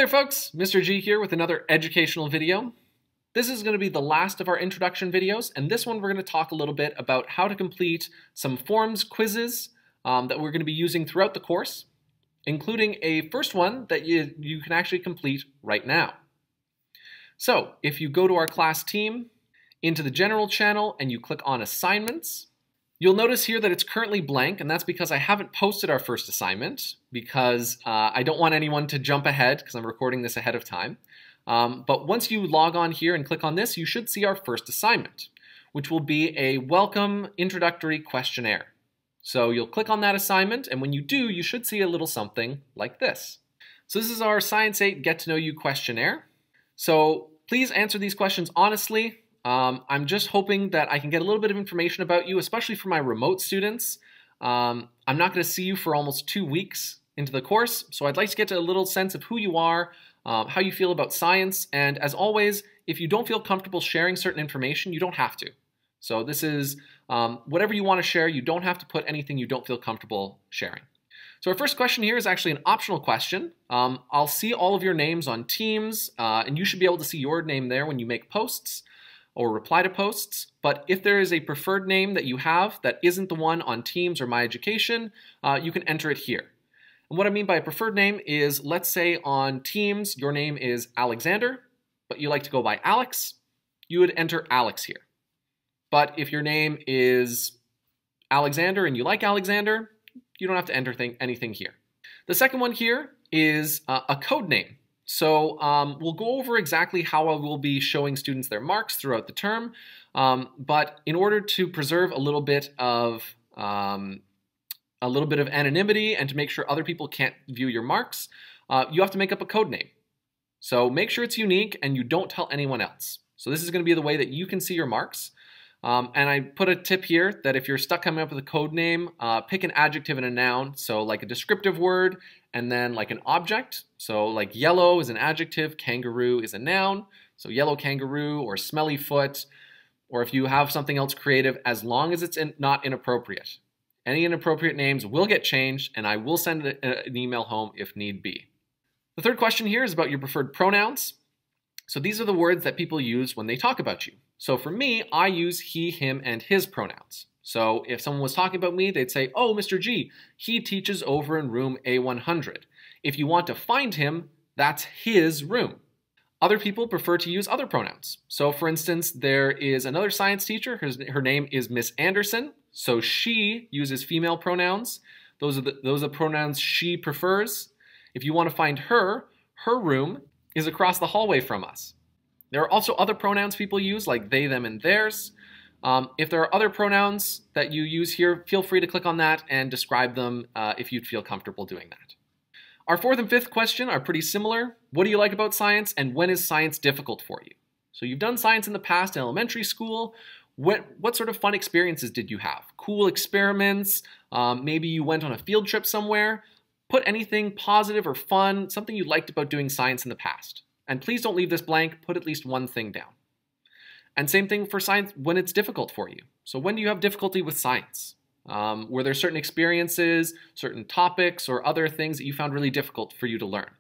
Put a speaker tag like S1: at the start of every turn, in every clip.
S1: there folks, Mr. G here with another educational video. This is going to be the last of our introduction videos, and this one we're going to talk a little bit about how to complete some forms quizzes that we're going to be using throughout the course, including a first one that you can actually complete right now. So if you go to our class team, into the general channel, and you click on assignments, you'll notice here that it's currently blank, and that's because I haven't posted our first assignment because I don't want anyone to jump ahead because I'm recording this ahead of time. But once you log on here and click on this, you should see our first assignment, which will be a welcome introductory questionnaire. So you'll click on that assignment, and when you do, you should see a little something like this. So this is our Science 8 Get to Know You Questionnaire. So please answer these questions honestly. I'm just hoping that I can get a little bit of information about you, especially for my remote students. I'm not going to see you for almost 2 weeks into the course, so I'd like to get to a little sense of who you are, how you feel about science, and as always, if you don't feel comfortable sharing certain information, you don't have to. So this is whatever you want to share. You don't have to put anything you don't feel comfortable sharing. So our first question here is actually an optional question. I'll see all of your names on Teams, and you should be able to see your name there when you make posts or reply to posts, but if there is a preferred name that you have that isn't the one on Teams or My Education, you can enter it here. And what I mean by a preferred name is, let's say on Teams, your name is Alexander, but you like to go by Alex, you would enter Alex here. But if your name is Alexander and you like Alexander, you don't have to enter anything here. The second one here is a code name. So we'll go over exactly how I will be showing students their marks throughout the term, but in order to preserve a little bit of anonymity and to make sure other people can't view your marks, you have to make up a code name. So make sure it's unique and you don't tell anyone else. So this is going to be the way that you can see your marks. And I put a tip here that if you're stuck coming up with a code name, pick an adjective and a noun. So like a descriptive word and then like an object. So like yellow is an adjective, kangaroo is a noun. So yellow kangaroo or smelly foot, or if you have something else creative, as long as it's not inappropriate. Any inappropriate names will get changed and I will send an email home if need be. The third question here is about your preferred pronouns. So these are the words that people use when they talk about you. So for me, I use he, him, and his pronouns. So if someone was talking about me, they'd say, oh, Mr. G, he teaches over in room A100. If you want to find him, that's his room. Other people prefer to use other pronouns. So for instance, there is another science teacher. Her name is Miss Anderson. So she uses female pronouns. Those are pronouns she prefers. If you want to find her, her room is across the hallway from us. There are also other pronouns people use, like they, them, and theirs. If there are other pronouns that you use here, feel free to click on that and describe them if you'd feel comfortable doing that. Our fourth and fifth question are pretty similar. What do you like about science, and when is science difficult for you? So you've done science in the past in elementary school. What sort of fun experiences did you have? Cool experiments? Maybe you went on a field trip somewhere? Put anything positive or fun, something you liked about doing science in the past. And please don't leave this blank, put at least one thing down. And same thing for science when it's difficult for you. So when do you have difficulty with science? Were there certain experiences, certain topics, or other things that you found really difficult for you to learn?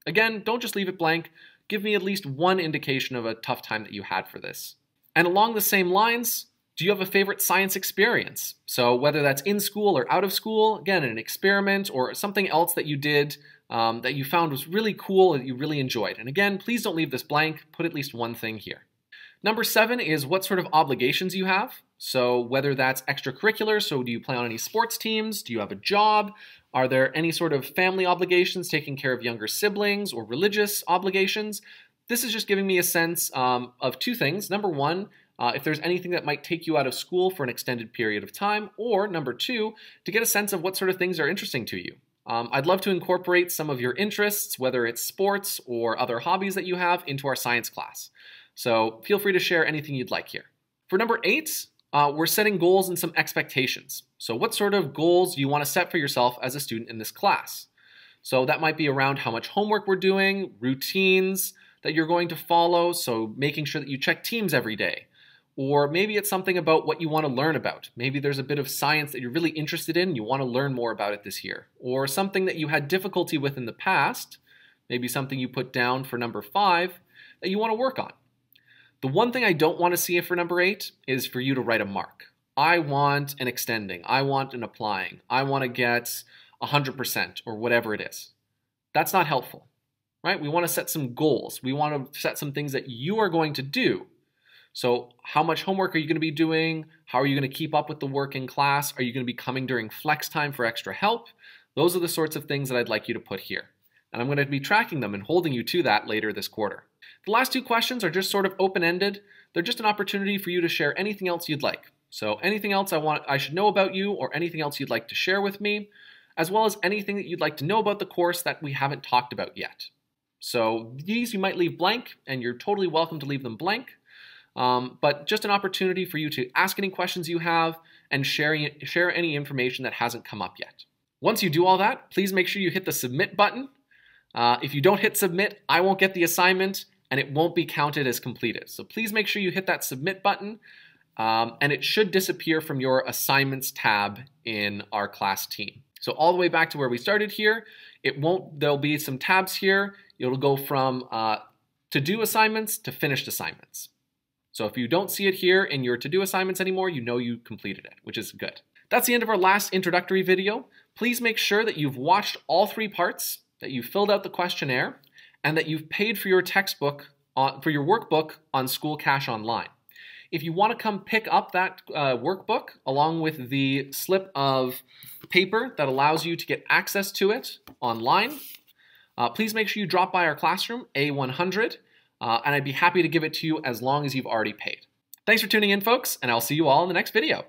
S1: Again, don't just leave it blank. Give me at least one indication of a tough time that you had for this. And along the same lines, do you have a favorite science experience? So whether that's in school or out of school, again, an experiment or something else that you did that you found was really cool that you really enjoyed. And again, please don't leave this blank. Put at least one thing here. Number 7 is what sort of obligations you have. So whether that's extracurricular, so do you play on any sports teams? Do you have a job? Are there any sort of family obligations, taking care of younger siblings, or religious obligations? This is just giving me a sense of two things. Number 1, if there's anything that might take you out of school for an extended period of time, or number 2, to get a sense of what sort of things are interesting to you. I'd love to incorporate some of your interests, whether it's sports or other hobbies that you have, into our science class. So feel free to share anything you'd like here. For number 8, we're setting goals and some expectations. So what sort of goals do you want to set for yourself as a student in this class? So that might be around how much homework we're doing, routines that you're going to follow, so making sure that you check Teams every day. Or maybe it's something about what you want to learn about. Maybe there's a bit of science that you're really interested in and you want to learn more about it this year. Or something that you had difficulty with in the past, maybe something you put down for number 5 that you want to work on. The one thing I don't want to see for number 8 is for you to write a mark. I want an extending, I want an applying, I want to get 100% or whatever it is. That's not helpful, right? We want to set some goals. We want to set some things that you are going to do. So how much homework are you going to be doing? How are you going to keep up with the work in class? Are you going to be coming during flex time for extra help? Those are the sorts of things that I'd like you to put here. And I'm going to be tracking them and holding you to that later this quarter. The last 2 questions are just sort of open-ended. They're just an opportunity for you to share anything else you'd like. So anything else I should know about you, or anything else you'd like to share with me, as well as anything that you'd like to know about the course that we haven't talked about yet. So these you might leave blank, and you're totally welcome to leave them blank. But just an opportunity for you to ask any questions you have and share any information that hasn't come up yet. Once you do all that, please make sure you hit the submit button. If you don't hit submit, I won't get the assignment and it won't be counted as completed. So please make sure you hit that submit button, and it should disappear from your assignments tab in our class team. So all the way back to where we started here, there'll be some tabs here. It'll go from to-do assignments to finished assignments. So if you don't see it here in your to-do assignments anymore, you know you completed it, which is good. That's the end of our last introductory video. Please make sure that you've watched all 3 parts, that you've filled out the questionnaire, and that you've paid for your textbook, for your workbook on School Cash Online. If you want to come pick up that workbook along with the slip of paper that allows you to get access to it online, please make sure you drop by our classroom, A100, and I'd be happy to give it to you as long as you've already paid. Thanks for tuning in, folks, and I'll see you all in the next video.